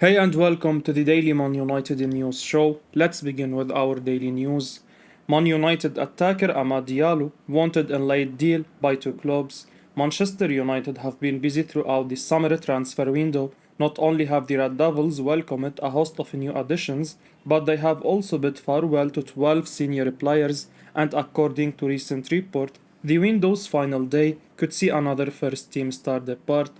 Hey and welcome to the Daily Man United News Show. Let's begin with our daily news. Man United attacker Amad Diallo wanted a late deal by two clubs. Manchester United have been busy throughout the summer transfer window. Not only have the Red Devils welcomed a host of new additions, but they have also bid farewell to 12 senior players, and according to recent report, the window's final day could see another first team star depart.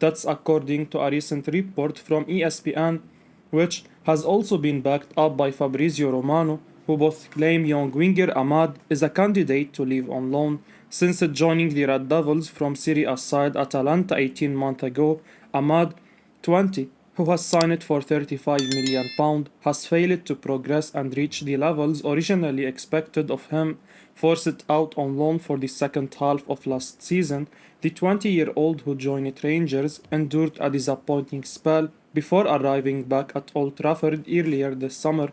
That's according to a recent report from ESPN, which has also been backed up by Fabrizio Romano, who both claim young winger Amad is a candidate to leave on loan. Since joining the Red Devils from Serie A side Atalanta 18 months ago, Amad, 20, who has signed for £35 million, has failed to progress and reach the levels originally expected of him. Forced out on loan for the second half of last season, the 20-year-old who joined Rangers endured a disappointing spell before arriving back at Old Trafford earlier this summer.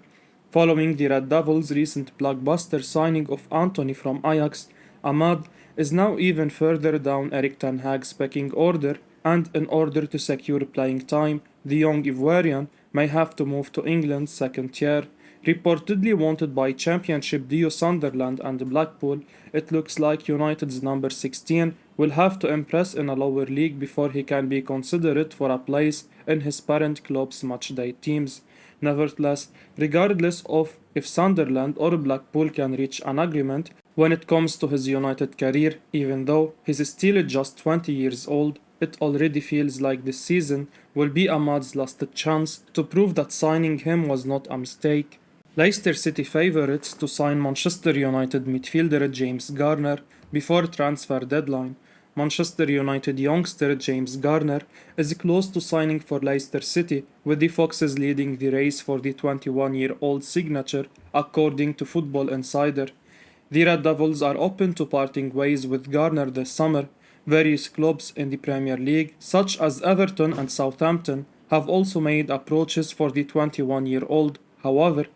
Following the Red Devils' recent blockbuster signing of Antony from Ajax, Amad is now even further down Erik ten Hag's pecking order, and in order to secure playing time, the young Ivorian may have to move to England's second tier. Reportedly wanted by Championship duo Sunderland and Blackpool, it looks like United's number 16 will have to impress in a lower league before he can be considered for a place in his parent club's matchday teams. Nevertheless, regardless of if Sunderland or Blackpool can reach an agreement when it comes to his United career, even though he's still just 20 years old, it already feels like this season will be Ahmad's last chance to prove that signing him was not a mistake. Leicester City favourites to sign Manchester United midfielder James Garner before transfer deadline. Manchester United youngster James Garner is close to signing for Leicester City, with the Foxes leading the race for the 21-year-old signature, according to Football Insider. The Red Devils are open to parting ways with Garner this summer. Various clubs in the Premier League, such as Everton and Southampton, have also made approaches for the 21-year-old. However,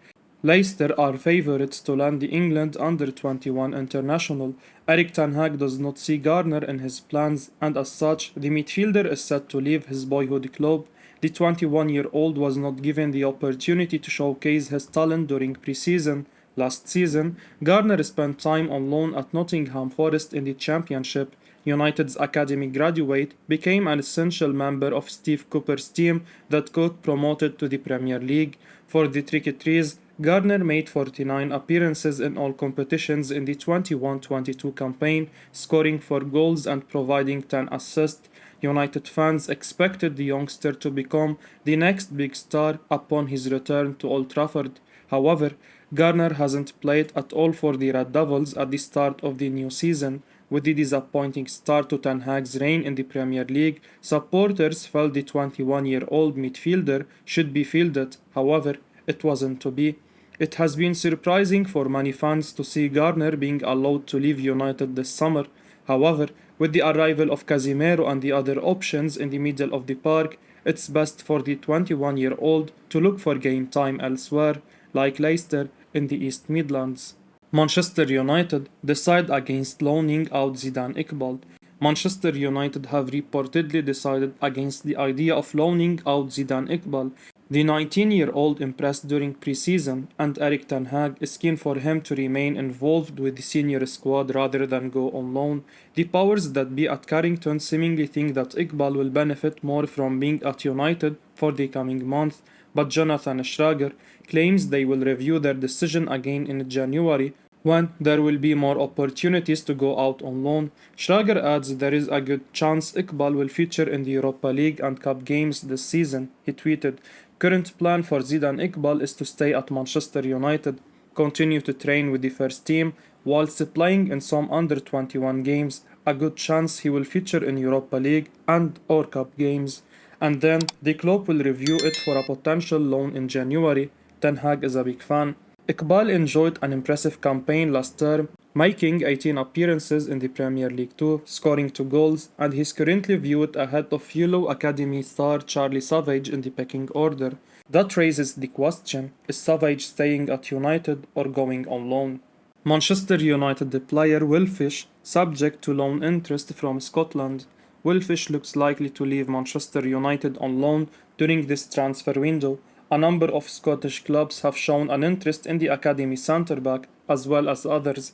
Leicester are favourites to land the England under-21 international. Erik ten Hag does not see Garner in his plans, and as such, the midfielder is set to leave his boyhood club. The 21-year-old was not given the opportunity to showcase his talent during pre-season. Last season, Garner spent time on loan at Nottingham Forest in the Championship. United's academy graduate became an essential member of Steve Cooper's team that got promoted to the Premier League. For the Tricketters, Garner made 49 appearances in all competitions in the 21-22 campaign, scoring 4 goals and providing 10 assists. United fans expected the youngster to become the next big star upon his return to Old Trafford. However, Garner hasn't played at all for the Red Devils at the start of the new season. With the disappointing start to Ten Hag's reign in the Premier League, supporters felt the 21-year-old midfielder should be fielded. However, it wasn't to be. It has been surprising for many fans to see Garner being allowed to leave United this summer. However, with the arrival of Casemiro and the other options in the middle of the park, it's best for the 21-year-old to look for game time elsewhere, like Leicester in the East Midlands. Manchester United decide against loaning out Zidane Iqbal. Manchester United have reportedly decided against the idea of loaning out Zidane Iqbal. The 19-year-old impressed during pre-season, and Erik ten Hag is keen for him to remain involved with the senior squad rather than go on loan. The powers that be at Carrington seemingly think that Iqbal will benefit more from being at United for the coming month, but Jonathan Schrager claims they will review their decision again in January when there will be more opportunities to go out on loan. Schrager adds there is a good chance Iqbal will feature in the Europa League and Cup games this season. He tweeted, "Current plan for Zidane Iqbal is to stay at Manchester United, continue to train with the first team, whilst playing in some under-21 games. A good chance he will feature in Europa League and or Cup games. And then the club will review it for a potential loan in January." Ten Hag is a big fan. Iqbal enjoyed an impressive campaign last term, making 18 appearances in the Premier League 2, scoring 2 goals, and he's currently viewed ahead of Yellow Academy star Charlie Savage in the pecking order. That raises the question, is Savage staying at United or going on loan? Manchester United player Will Fish, subject to loan interest from Scotland. Will Fish looks likely to leave Manchester United on loan during this transfer window. A number of Scottish clubs have shown an interest in the academy centre-back as well as others.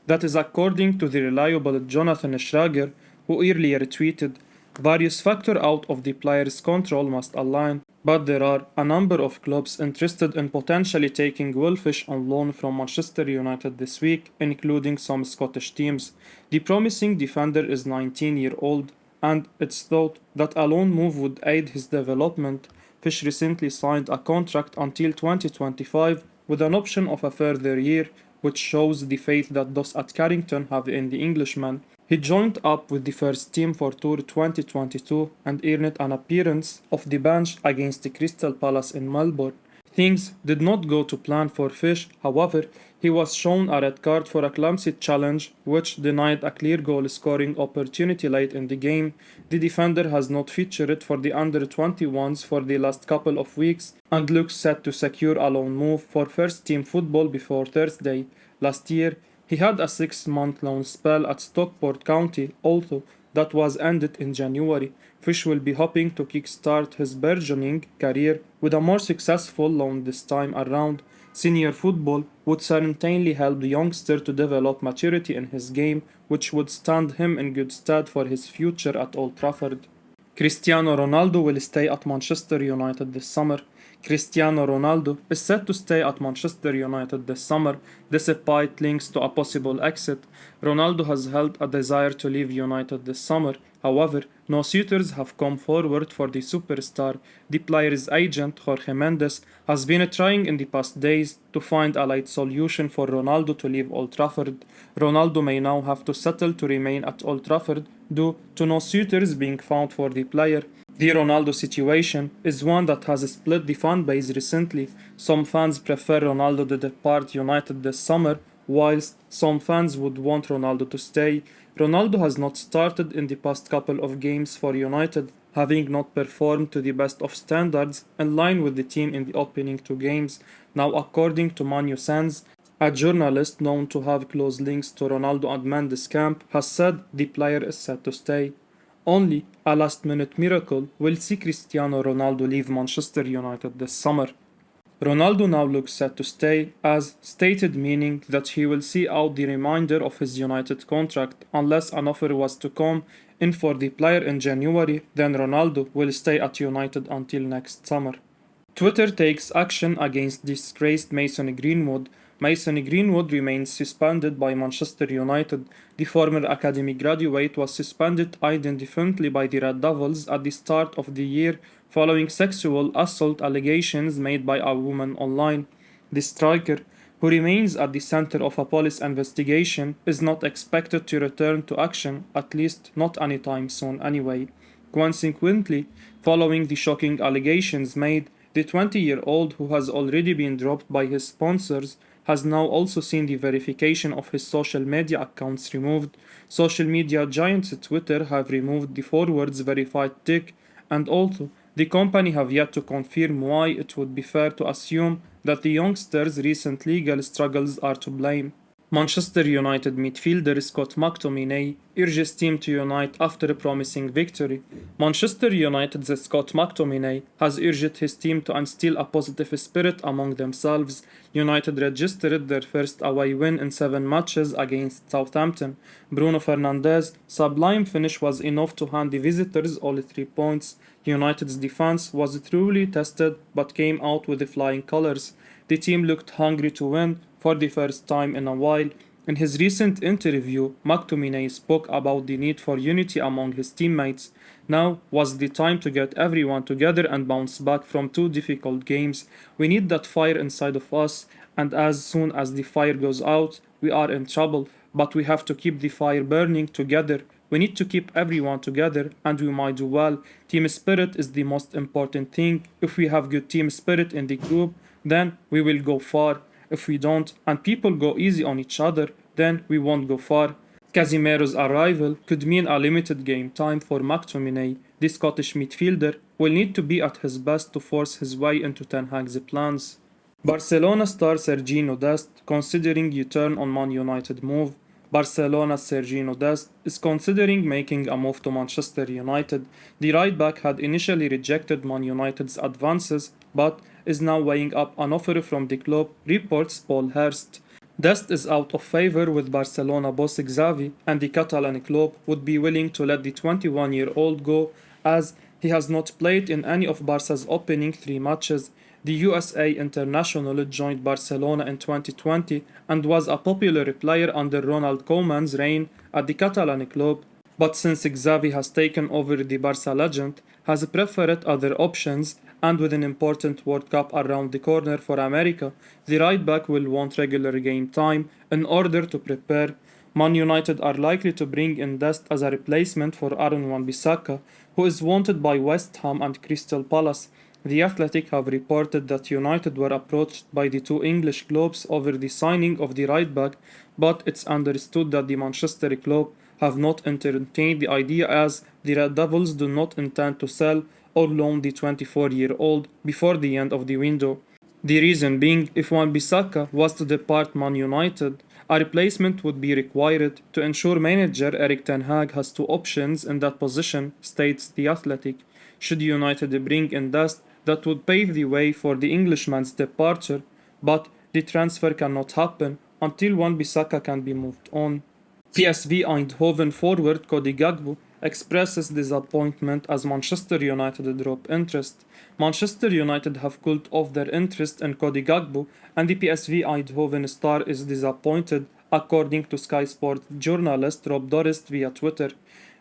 That is according to the reliable Jonathan Schrager, who earlier tweeted, "Various factors out of the player's control must align, but there are a number of clubs interested in potentially taking Will Fish on loan from Manchester United this week, including some Scottish teams. The promising defender is 19-year-old, and it's thought that a loan move would aid his development. Fish recently signed a contract until 2025 with an option of a further year, which shows the faith that those at Carrington have in the Englishman. He joined up with the first team for Tour 2022 and earned an appearance off the bench against the Crystal Palace in Melbourne. Things did not go to plan for Fish, however, he was shown a red card for a clumsy challenge which denied a clear goal scoring opportunity late in the game. The defender has not featured for the under-21s for the last couple of weeks and looks set to secure a loan move for first team football before Thursday. Last year, he had a 6-month loan spell at Stockport County, although that was ended in January. Fish will be hoping to kickstart his burgeoning career with a more successful loan this time around. Senior football would certainly help the youngster to develop maturity in his game, which would stand him in good stead for his future at Old Trafford. Cristiano Ronaldo will stay at Manchester United this summer. Cristiano Ronaldo is set to stay at Manchester United this summer, despite links to a possible exit. Ronaldo has held a desire to leave United this summer. However, no suitors have come forward for the superstar. The player's agent, Jorge Mendes, has been trying in the past days to find a late solution for Ronaldo to leave Old Trafford. Ronaldo may now have to settle to remain at Old Trafford due to no suitors being found for the player. The Ronaldo situation is one that has split the fan base recently. Some fans prefer Ronaldo to depart United this summer, whilst some fans would want Ronaldo to stay. Ronaldo has not started in the past couple of games for United, having not performed to the best of standards in line with the team in the opening 2 games. Now, according to Manu Sanz, a journalist known to have close links to Ronaldo and Mendes' camp, has said the player is set to stay. Only a last-minute miracle will see Cristiano Ronaldo leave Manchester United this summer. Ronaldo now looks set to stay, as stated, meaning that he will see out the remainder of his United contract unless an offer was to come in for the player in January. Then Ronaldo will stay at United until next summer. Twitter takes action against disgraced Mason Greenwood. Mason Greenwood remains suspended by Manchester United. The former academy graduate was suspended indefinitely by the Red Devils at the start of the year following sexual assault allegations made by a woman online. The striker, who remains at the center of a police investigation, is not expected to return to action, at least not anytime soon anyway. Consequently, following the shocking allegations made, the 20-year-old, who has already been dropped by his sponsors, has now also seen the verification of his social media accounts removed. Social media giants Twitter have removed the forwards verified tick, and also the company have yet to confirm why. It would be fair to assume that the youngster's recent legal struggles are to blame. Manchester United midfielder Scott McTominay urges team to unite after a promising victory. Manchester United's Scott McTominay has urged his team to instill a positive spirit among themselves. United registered their first away win in 7 matches against Southampton. Bruno Fernandes' sublime finish was enough to hand the visitors all 3 points. United's defense was truly tested but came out with the flying colors. The team looked hungry to win for the first time in a while. In his recent interview, McTominay spoke about the need for unity among his teammates. Now was the time to get everyone together and bounce back from 2 difficult games. We need that fire inside of us, and as soon as the fire goes out, we are in trouble. But we have to keep the fire burning together. We need to keep everyone together, and we might do well. Team spirit is the most important thing. If we have good team spirit in the group, then we will go far. If we don't, and people go easy on each other, then we won't go far. Casemiro's arrival could mean a limited game time for McTominay. The Scottish midfielder will need to be at his best to force his way into Ten Hag's plans. Barcelona star Sergino Dest considering U-turn on Man United move. Barcelona's Sergino Dest is considering making a move to Manchester United. The right back had initially rejected Man United's advances, but is now weighing up an offer from the club, reports Paul Hurst. Dest is out of favour with Barcelona boss Xavi, and the Catalan club would be willing to let the 21-year-old go, as he has not played in any of Barca's opening 3 matches. The USA international joined Barcelona in 2020 and was a popular player under Ronald Koeman's reign at the Catalan club, but since Xavi has taken over, the Barca legend has preferred other options, and with an important World Cup around the corner for America, the right back will want regular game time in order to prepare. Man United are likely to bring in Dest as a replacement for Aaron Wan-Bissaka, who is wanted by West Ham and Crystal Palace. The Athletic have reported that United were approached by the 2 English clubs over the signing of the right back, but it's understood that the Manchester club have not entertained the idea, as the Red Devils do not intend to sell or loan the 24-year-old before the end of the window. The reason being, if Wan-Bissaka was to depart Man United, a replacement would be required to ensure manager Erik ten Hag has 2 options in that position, states The Athletic. Should United bring in Dest, that would pave the way for the Englishman's departure, but the transfer cannot happen until Wan-Bissaka can be moved on. PSV Eindhoven forward Cody Gakpo expresses disappointment as Manchester United drop interest. Manchester United have cooled off their interest in Cody Gakpo, and the PSV Eindhoven star is disappointed, according to Sky Sports journalist Rob Dorist via Twitter.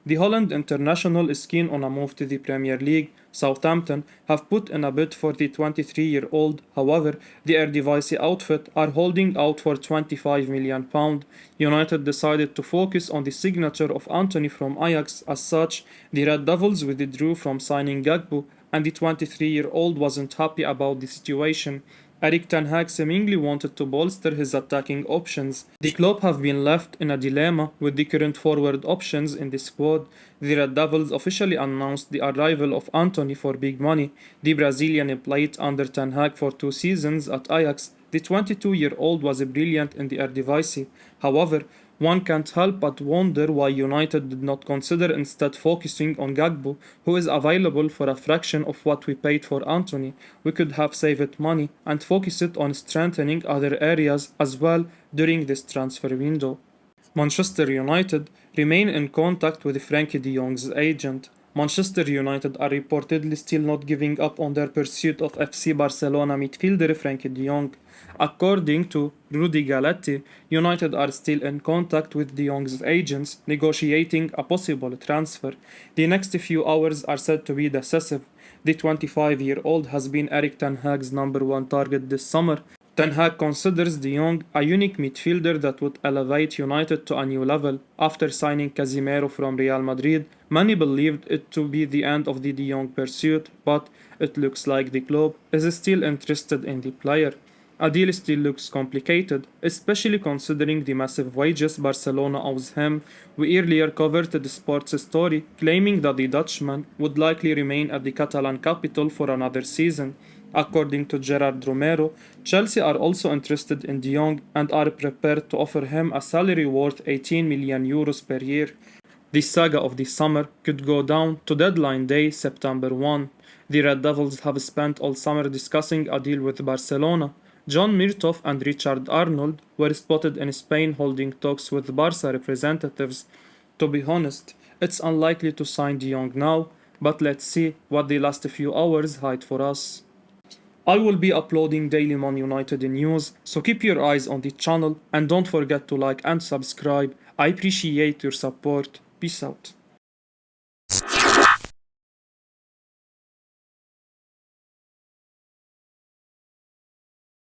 The Holland international is keen on a move to the Premier League. Southampton have put in a bid for the 23-year-old, however, the Eredivisie outfit are holding out for £25 million. United decided to focus on the signature of Antony from Ajax. As such, the Red Devils withdrew from signing Gakpo, and the 23-year-old wasn't happy about the situation. Erik ten Hag seemingly wanted to bolster his attacking options. The club have been left in a dilemma with the current forward options in the squad. The Red Devils officially announced the arrival of Antony for big money. The Brazilian played under ten Hag for 2 seasons at Ajax. The 22-year-old was brilliant in the Eredivisie. However, one can't help but wonder why United did not consider instead focusing on Gakpo, who is available for a fraction of what we paid for Antony. We could have saved money and focused on strengthening other areas as well during this transfer window. Manchester United remain in contact with Frenkie de Jong's agent. Manchester United are reportedly still not giving up on their pursuit of FC Barcelona midfielder Frenkie de Jong. According to Rudy Galletti, United are still in contact with de Jong's agents, negotiating a possible transfer. The next few hours are said to be decisive. The 25-year-old has been Erik ten Hag's #1 target this summer. Ten Hag considers de Jong a unique midfielder that would elevate United to a new level. After signing Casemiro from Real Madrid, many believed it to be the end of the de Jong pursuit, but it looks like the club is still interested in the player. A deal still looks complicated, especially considering the massive wages Barcelona owes him. We earlier covered the sports story claiming that the Dutchman would likely remain at the Catalan capital for another season. According to Gerard Romero, Chelsea are also interested in de Jong and are prepared to offer him a salary worth €18 million per year. The saga of the summer could go down to deadline day September 1. The Red Devils have spent all summer discussing a deal with Barcelona. John Mirtov and Richard Arnold were spotted in Spain holding talks with Barca representatives. To be honest, it's unlikely to sign de Jong now, but let's see what the last few hours hide for us. I will be uploading daily Man United news, so keep your eyes on the channel and don't forget to like and subscribe. I appreciate your support. Peace out.